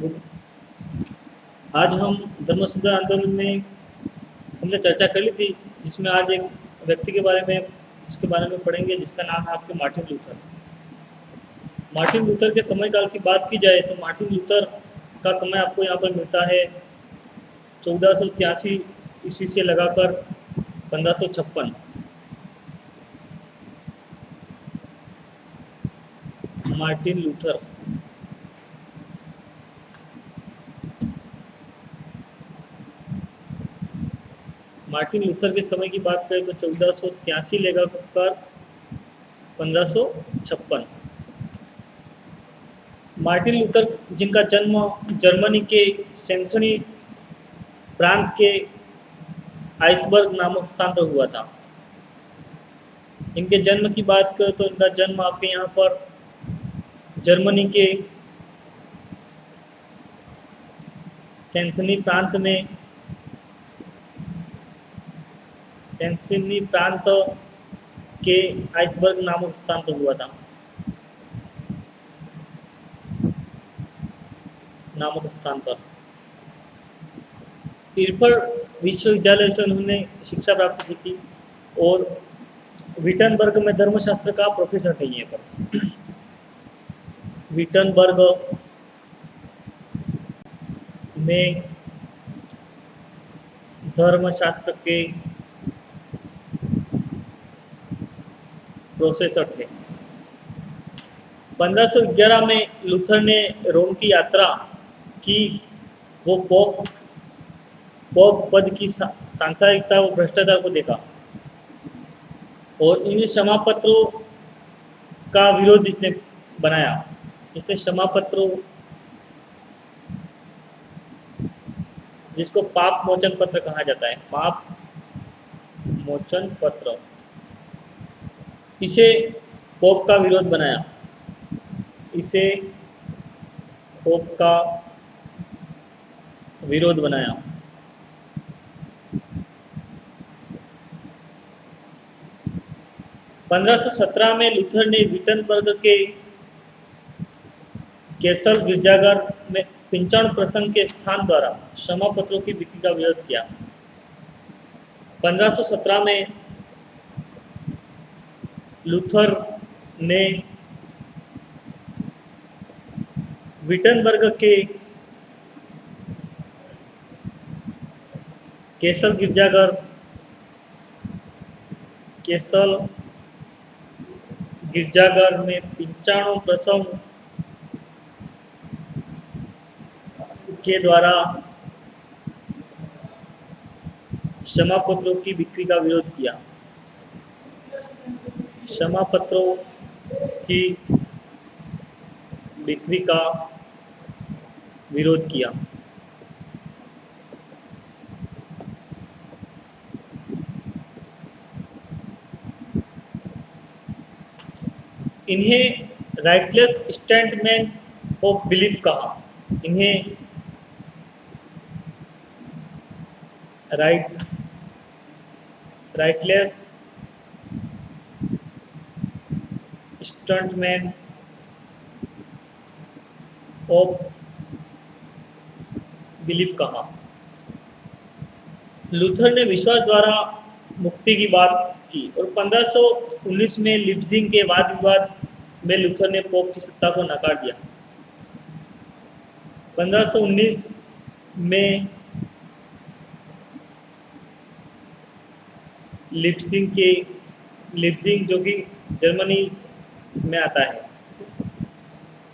आज हम धर्म सुधार आंदोलन में हमने चर्चा कर ली थी, जिसमें आज एक व्यक्ति के बारे में जिसके बारे में पढ़ेंगे, जिसका नाम है आपके मार्टिन लूथर। मार्टिन लूथर के समयकाल की बात की जाए तो मार्टिन लूथर का समय आपको यहाँ पर मिलता है 1483 ईस्वी से लगाकर 1556। मार्टिन लूथर मार्टिन लूथर के समय की बात करें तो 1483 लगाकर 1556। मार्टिन लूथर जिनका जन्म जर्मनी के सेंसनी प्रांत के आइसबर्ग नामक स्थान पर हुआ था। इनके जन्म की बात करें तो इनका जन्म आपके यहाँ पर जर्मनी के सेंसनी प्रांत के आइसबर्ग नामक स्थान पर हुआ था। इरफर विश्वविद्यालय से उन्होंने शिक्षा प्राप्त की थी और विटनबर्ग में धर्मशास्त्र का प्रोफेसर थे। ये पर विटनबर्ग में धर्मशास्त्र के प्रोफेसर थे। 1511 में लूथर ने रोम की यात्रा की। वो पोप पद की सांसारिकता व भ्रष्टाचार को देखा और इन क्षमा पत्रों का विरोध इसने बनाया। इसने क्षमा पत्रों, जिसको पाप मोचन पत्र कहा जाता है, पाप मोचन पत्र, इसे पोप का विरोध बनाया। इसे पोप का विरोध बनाया। (1517) में लूथर ने विटनबर्ग के कैसल गिरजाघर में 95 प्रसंग के स्थान द्वारा क्षमा पत्रों की बिक्री का विरोध किया। 1517 में लूथर ने विटनबर्ग के कैसल गिरजाघर में 95 प्रसंग के द्वारा क्षमा पत्रों की बिक्री का विरोध किया। क्षमा पत्रों की बिक्री का विरोध किया। इन्हें राइटलेस स्टेटमेंट ऑफ बिलीफ कहा। इन्हें राइटलेस स्टेटमेंट ऑफ बिलीफ कहा। लूथर ने विश्वास द्वारा मुक्ति की बात की और 1519 में लिप्जिंग के वाद विवाद में लूथर ने पोप की सत्ता को नकार दिया। 1519 में लिप्जिंग जो कि जर्मनी में आता है,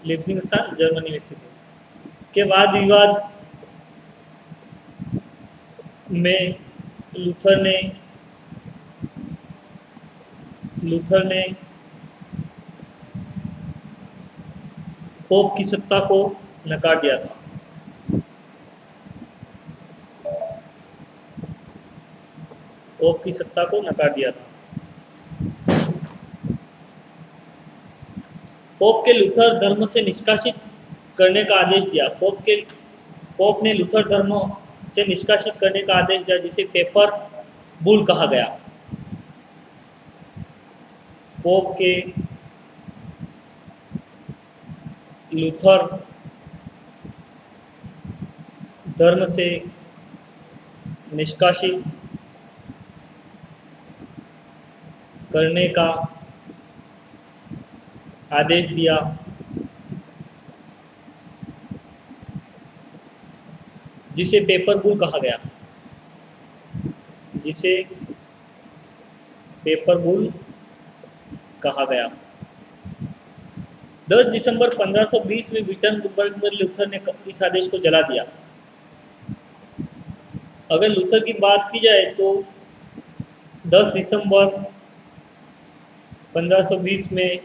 लिप्जिंग स्थान जर्मनी में स्थित है, के वाद विवाद में लूथर ने पोप की सत्ता को नकार दिया था। पोप की सत्ता को नकार दिया था। पोप के लूथर धर्म से निष्कासित करने का आदेश दिया। पोप ने लूथर धर्म से निष्कासित करने का आदेश दिया, जिसे पेपर बुल कहा गया। पोप के लूथर धर्म से निष्कासित करने का आदेश दिया। जिसे पेपर बुल कहा गया। जिसे पेपर बुल कहा गया। 10 दिसंबर 1520 में विटनबर्ग में लूथर ने इस आदेश को जला दिया। अगर लूथर की बात की जाए तो 10 दिसंबर 1520 में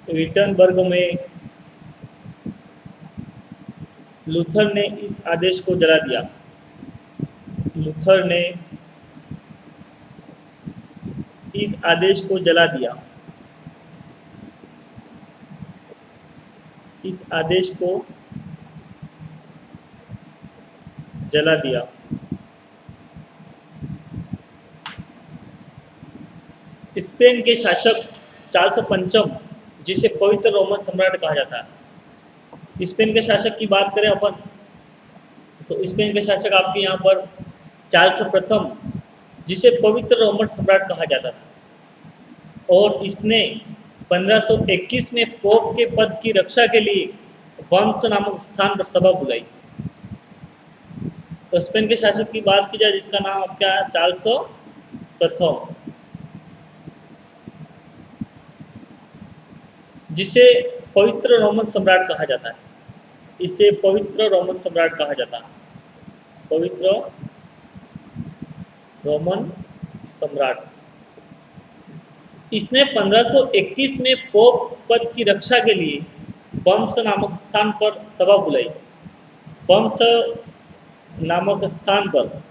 विटनबर्ग में लूथर ने इस आदेश को जला दिया। लूथर ने इस आदेश को जला दिया। इस आदेश को जला दिया। स्पेन के शासक चार्ल्स पंचम, जिसे पवित्र रोमन सम्राट कहा जाता है। स्पेन के शासक की बात करें अपन, तो स्पेन के शासक आपके यहाँ पर चार्ल्स प्रथम, जिसे पवित्र रोमन सम्राट कहा जाता था, और इसने 1521 में पोप के पद की रक्षा के लिए वर्म्स नामक स्थान पर सभा बुलाई। तो स्पेन के शासक की बात की जाए जिसका नाम अब क्या है, चार्ल्स प्रथम, जिसे पवित्र रोमन सम्राट कहा जाता है। इसे पवित्र रोमन सम्राट कहा जाता है। पवित्र रोमन सम्राट। इसने 1521 में पोप पद की रक्षा के लिए वर्म्स नामक स्थान पर सभा बुलाई। वर्म्स नामक स्थान पर,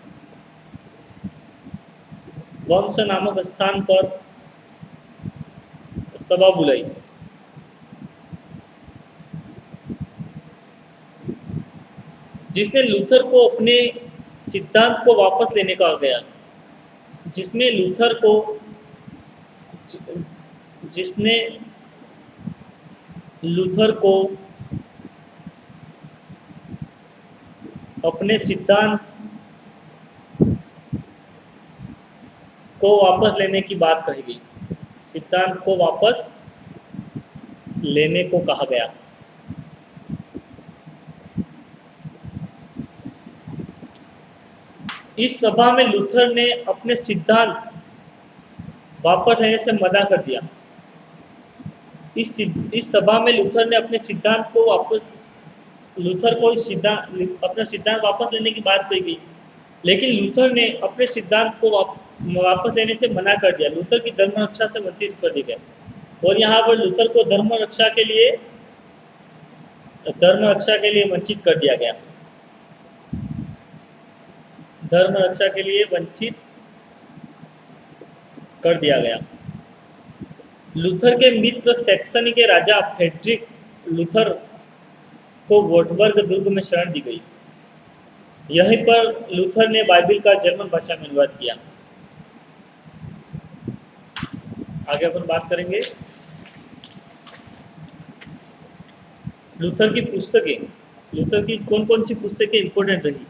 वर्म्स नामक स्थान पर सभा बुलाई। जिसने लूथर को अपने सिद्धांत को वापस लेने का गया। जिसने लूथर को जिसने लूथर को अपने सिद्धांत को वापस लेने की बात कही गई। सिद्धांत को वापस लेने को कहा गया। इस सभा में लूथर ने अपने सिद्धांत वापस लेने से मना कर दिया। इस सभा में लूथर ने अपने सिद्धांत को वापस लूथर को अपना सिद्धांत वापस लेने की बात कही गई, लेकिन लूथर ने अपने सिद्धांत को वापस लेने से मना कर दिया। लूथर की धर्म रक्षा से वंचित कर दिया गया, और यहाँ पर लूथर को धर्म रक्षा के लिए वंचित कर दिया गया। धर्म रक्षा के लिए वंचित कर दिया गया। लूथर के मित्र सैक्सनी के राजा फ्रेडरिक लूथर को वोटबर्ग दुर्ग में शरण दी गई। यहीं पर लूथर ने बाइबिल का जर्मन भाषा में अनुवाद किया। आगे अपन बात करेंगे लूथर की पुस्तकें। लूथर की कौन कौन सी पुस्तकें इंपॉर्टेंट रही,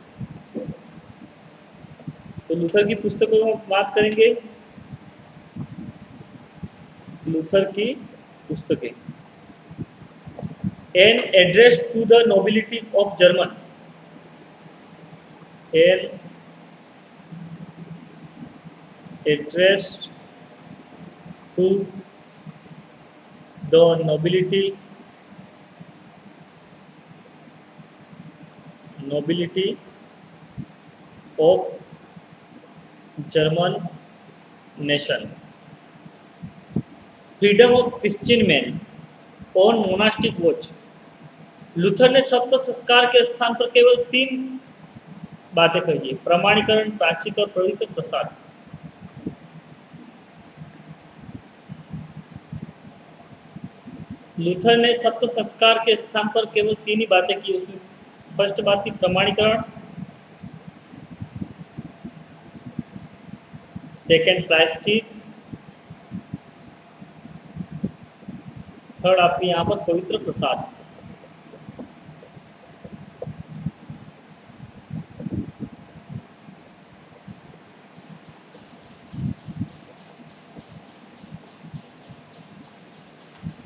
तो लूथर की पुस्तकों में बात करेंगे। लूथर की पुस्तकें, an address to the nobility of German, an address to the nobility of German nation, freedom of Christian man, on monastic watch. Luther ने सप्त संस्कार के स्थान पर केवल 3 बातें कही है: प्रमाणीकरण, प्रायश्चित और पवित्र प्रसाद। लूथर ने सप्त संस्कार के स्थान पर केवल 3 ही बातें की। उसमें फर्स्ट बात थी प्रमाणीकरण, सेकंड प्रायश्चित, थर्ड आपके यहाँ पर पवित्र प्रसाद।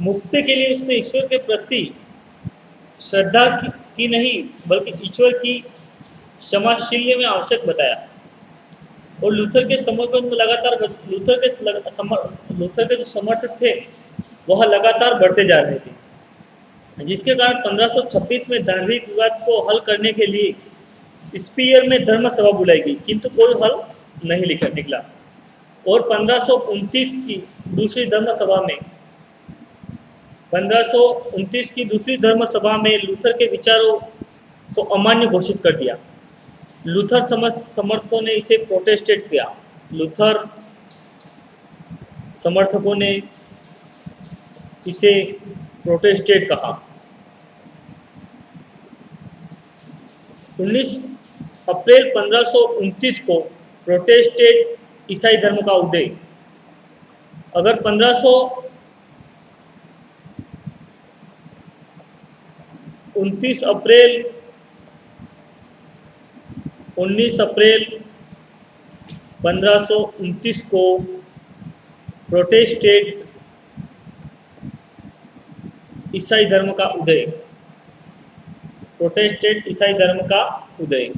मुक्ति के लिए उसने ईश्वर के प्रति श्रद्धा की नहीं बल्कि ईश्वर की क्षमाशील्य में आवश्यक बताया। और लूथर के समर्थन में लगातार लूथर के जो समर्थक थे वह लगातार बढ़ते जा रहे थे, जिसके कारण 1526 में धार्मिक विवाद को हल करने के लिए स्पीयर में धर्म सभा बुलाई गई, किंतु कोई हल नहीं निकला। और 1529 की दूसरी धर्म सभा में 1529 की दूसरी धर्म सभा में लूथर के विचारों को अमान्य घोषित कर दिया। लूथर समर्थकों ने इसे प्रोटेस्टेट किया। लूथर समर्थकों ने इसे प्रोटेस्टेट कहा। 19 अप्रैल 1529 को प्रोटेस्टेंट ईसाई धर्म का उदय। अगर 19 अप्रैल 1529 को प्रोटेस्टेंट ईसाई धर्म का उदय। प्रोटेस्टेंट ईसाई धर्म का उदय।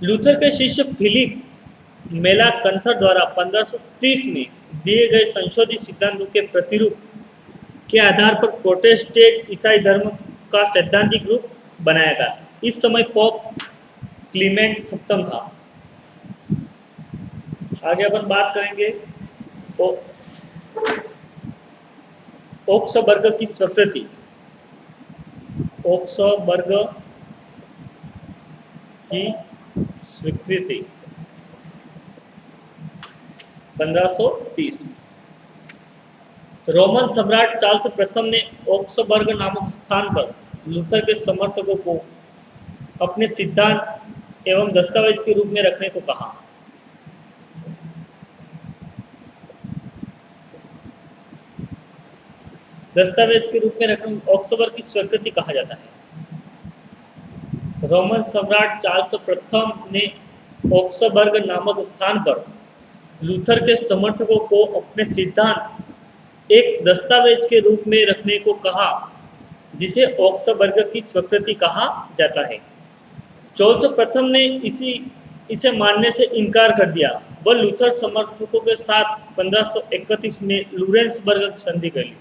लूथर के शिष्य फिलिप मेलाकंथर द्वारा 1530 में दिए गए संशोधित सिद्धांतों के प्रतिरूप के आधार पर प्रोटेस्टेंट ईसाई धर्म का सैद्धांतिक रूप बनाया गया। इस समय पोप क्लीमेंट सप्तम था। आगे अपन बात करेंगे ऑक्सबर्ग की स्वीकृति। ऑक्सबर्ग की स्वीकृति 1530। रोमन सम्राट चार्ल्स प्रथम ने ऑक्सबर्ग नामक स्थान पर लूथर के समर्थकों को अपने सिद्धांत एवं दस्तावेज के रूप में रखने को कहा। दस्तावेज के रूप में रखने ऑक्सबर्ग की स्वीकृति कहा जाता है। रोमन सम्राट चार्ल्स प्रथम ने ऑक्सबर्ग नामक स्थान पर लूथर के समर्थकों को अपने सिद्धांत एक दस्तावेज के रूप में रखने को कहा, जिसे ऑक्सबर्ग की स्वीकृति कहा जाता है। चार्ल्स प्रथम ने इसे मानने से इनकार कर दिया। वह लूथर समर्थकों के साथ 1531 में लूरेंसबर्ग की संधि कर ली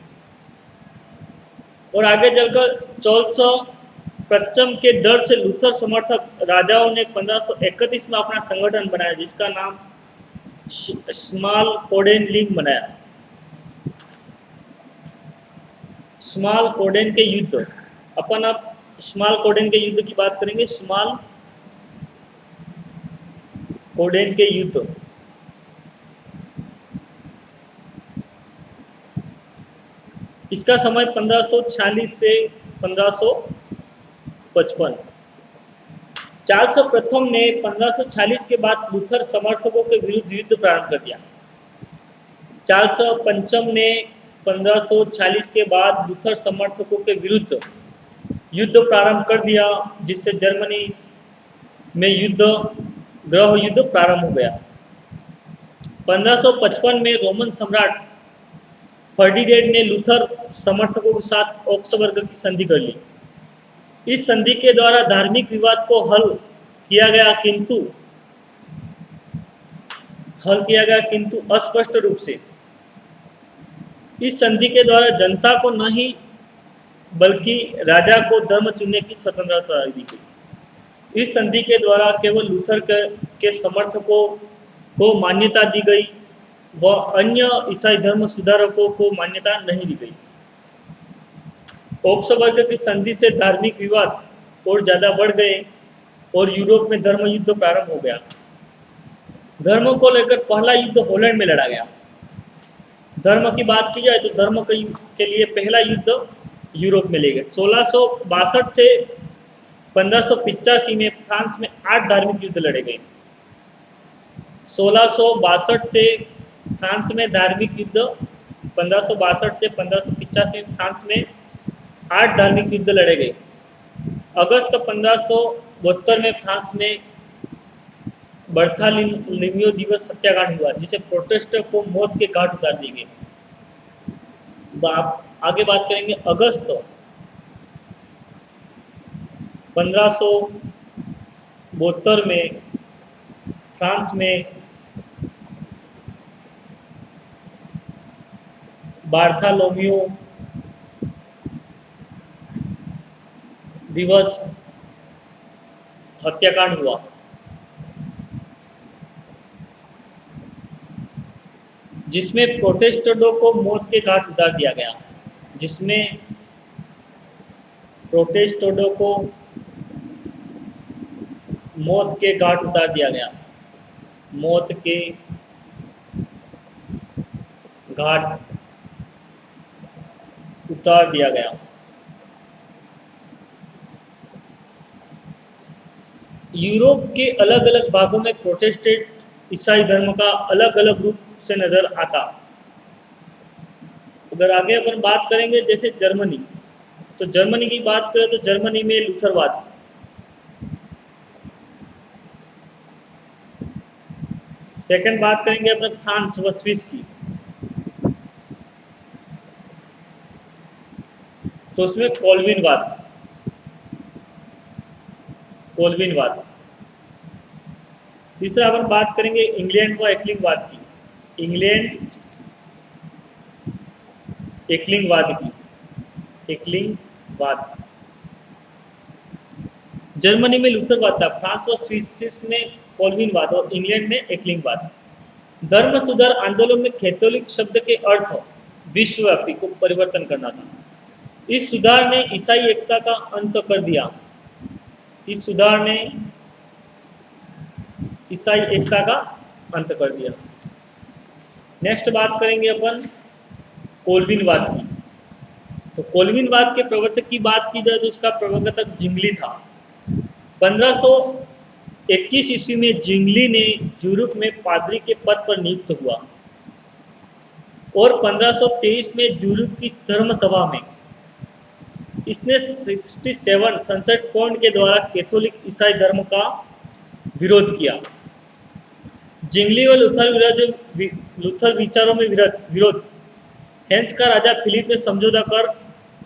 और आगे चलकर चार्ल्स प्रथम के डर से लूथर समर्थक राजाओं ने 1531 में अपना संगठन बनाया, जिसका नाम स्मॉल कोडेन लीग बनाया। स्मॉल कोडेन के युद्ध। अपन अब स्मॉल कोडेन के युद्ध की बात करेंगे। स्मॉल कोडेन के युद्ध। इसका समय 1546 से 1555। चार्ल्स प्रथम ने 1546 के बाद लूथर समर्थकों के विरुद्ध युद्ध प्रारंभ कर दिया। चार्ल्स पंचम ने 1546 के बाद लूथर समर्थकों के विरुद्ध युद्ध प्रारंभ कर दिया, जिससे जर्मनी में गृह युद्ध प्रारंभ हो गया। 1555 में रोमन सम्राट फर्डिनेंड ने लूथर समर्थकों के साथ ऑक्सबर्ग की संधि कर ली। इस संधि के द्वारा धार्मिक विवाद को हल किया गया, किंतु अस्पष्ट रूप से। इस संधि के द्वारा जनता को नहीं बल्कि राजा को धर्म चुनने की स्वतंत्रता दी गई। इस संधि के द्वारा केवल लूथर के समर्थकों को मान्यता दी गई व अन्य ईसाई धर्म सुधारकों को मान्यता नहीं दी गई। ऑक्सबर्ग की संधि से धार्मिक विवाद और ज़्यादा बढ़ गए और यूरोप में धर्म युद्ध प्रारंभ हो गया। धर्म को लेकर पहला युद्ध हॉलैंड में लड़ा गया। धर्म की बात की जाए तो धर्म के लिए पहला युद्ध यूरोप में ले गए। 1662 से 1585 में फ्रांस में 8 धार्मिक युद्ध लड़े गए। 1662 से फ्रांस में धार्मिक युद्ध, 1562 से 1585 में फ्रांस में 8 धार्मिक युद्ध लड़े गए। अगस्त 1572 में फ्रांस में बर्थालिमियो दिवस हत्याकांड हुआ, जिसे प्रोटेस्टर को मौत के घाट उतार दिए गए। आगे बात करेंगे अगस्त 1572 में फ्रांस में बार्थालोमियो दिवस हत्याकांड हुआ, जिसमें प्रोटेस्टेंटों को मौत के घाट उतार दिया गया। जिसमें प्रोटेस्टेंटों को मौत के घाट उतार दिया गया। मौत के घाट उतार दिया गया। यूरोप के अलग अलग भागों में प्रोटेस्टेंट ईसाई धर्म का अलग अलग रूप से नजर आता। अगर आगे अपन बात करेंगे जैसे जर्मनी, तो जर्मनी की बात करें तो जर्मनी में लूथरवाद, सेकंड बात करेंगे अपने फ्रांस व स्विस की, तो उसमें कोल्विनवाद। तीसरा अपन बात करेंगे इंग्लैंड व एकलिंगवाद की, एकलिंगवाद। जर्मनी में लूथरवाद था, फ्रांस व स्विस में कोल्विनवाद और इंग्लैंड में एकलिंगवाद। धर्म सुधार आंदोलन में कैथोलिक शब्द के अर्थ विश्वव्यापी को परिवर्तन करना था। इस सुधार ने ईसाई एकता का अंत कर दिया। नेक्स्ट बात करेंगे अपन कोल्विनवाद की। तो कोल्विनवाद के प्रवर्तक की बात की जाए तो उसका प्रवर्तक जिंगली था। 1521 ईस्वी में जिंगली ने यूरोप में पादरी के पद पर नियुक्त हुआ और 1523 में यूरोप की धर्म सभा में इसने 67 संसद पॉइंट के द्वारा कैथोलिक ईसाई धर्म का विरोध किया। जिंगली व लूथर विचारों में विरोध हेंस का राजा फिलिप ने समझौता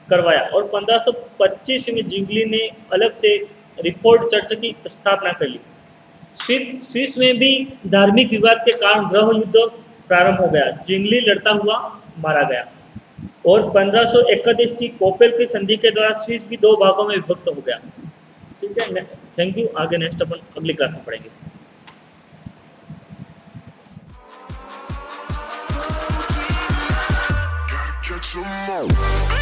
करवाया और 1525 में जिंगली ने अलग से रिफॉर्म चर्च की स्थापना कर ली। स्विस में भी धार्मिक विवाद के कारण गृह युद्ध प्रारंभ हो गया। जिंगली लड़ता हुआ मारा गया और 1531 की कोपेल की संधि के द्वारा स्विस भी दो भागों में विभक्त हो गया। ठीक है, थैंक यू। आगे नेक्स्ट अपन अगली क्लास में पढ़ेंगे। Catch 'em all.